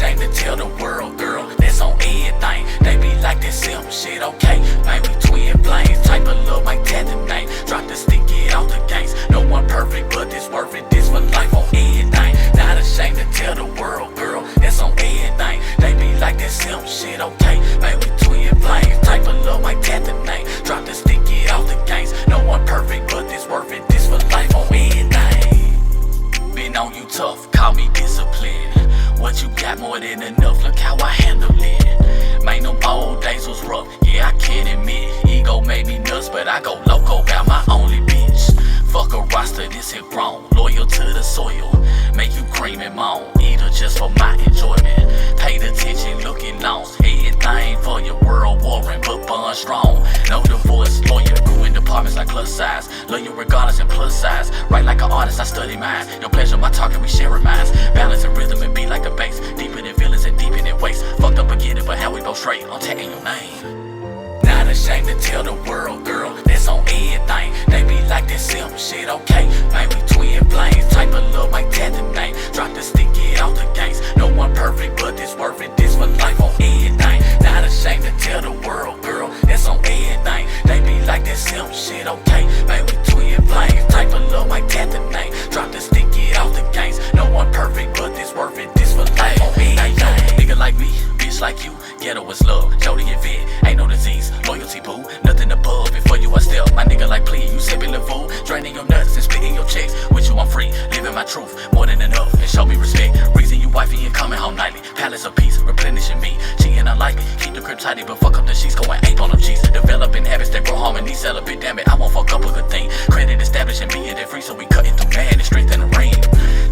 ashamed to tell the world, girl, that's on everything. They be like that simple shit, okay? Man, we twin flames, type of love, might tap the name. Drop the stick, get out the gangs. No one perfect, but this worth it. This for life on everything. Not ashamed to tell the world, girl, that's on everything. They be like that simple shit, okay? Man, we twin flames, type of love, might tap the name. Drop the stick, get out the gangs. No one perfect, but this worth it. This for life on everything. Been on you tough, call me disciplined. What you got more than enough, look how I handle it. Man, them old days was rough, yeah, I can't admit. Ego made me nuts, but I go loco about my only bitch. Fuck a roster, this hit grown, loyal to the soil. Make you cream and moan, either just for my enjoyment. Paid attention, looking lost, everything for your world warring, but bond strong. No divorce, lawyer, grew in departments like plus size. Love you regardless and plus size. Write like an artist, I study mine. Your pleasure, my talking, we share minds. Balance and rhythm and beat like the bass. Deeper than feelings and deeper than waste. Fucked up again, but how we both straight. I'm tagging your name. Not ashamed to tell the world, girl, that's on everything. They be like that simple shit, okay? Man, we twin flames, type of love, might tap the name. Drop the stick, get out the gangs. No one perfect, but this worth it. This for life on everything. Not ashamed to tell the world, girl, that's on everything. They be like that simple shit, okay? Man, we twin flames, type of love, might tap the name. Drop the stick, get out the gangs. No one perfect, but this worth it. This for life on everything. Nigga like me, bitch like you, ghetto is love. Jody and Vid, ain't no disease, loyalty boo. Nothing above, before you I step. My nigga like please, you sippin' the fool. Draining your nuts and splitting your checks. With you I'm free, living my truth, more than enough. And show me respect, reason you wifey and coming home nightly. Palace of peace, replenishing me. Cheating unlikely, keep the crib tidy, but fuck up the sheets. Going ape on them cheeks, developing habits that grow harmony. Celibate, damn it, I won't fuck up a good thing. Credit establishing being that free, so we cutting through man and strength and the rain.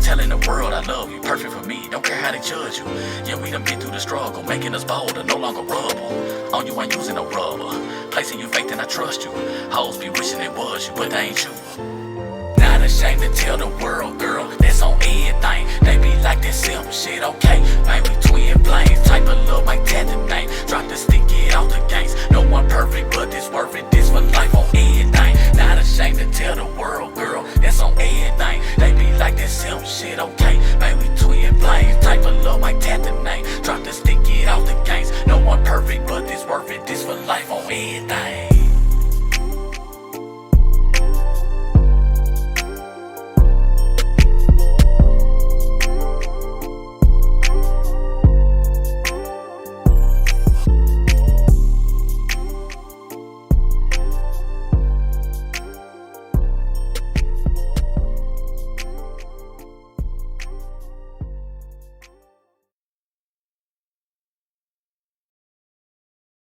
Telling the world I love you, perfect for me, don't care how they judge you. Yeah, we done been through the struggle, making us bolder, no longer rubble. On you ain't using no rubber, placing your faith and I trust you. Hoes be wishing it was you, but they ain't you. Not ashamed to tell the world, girl, that's on everything. They be like that simple shit, okay? Man, we twin flames, type of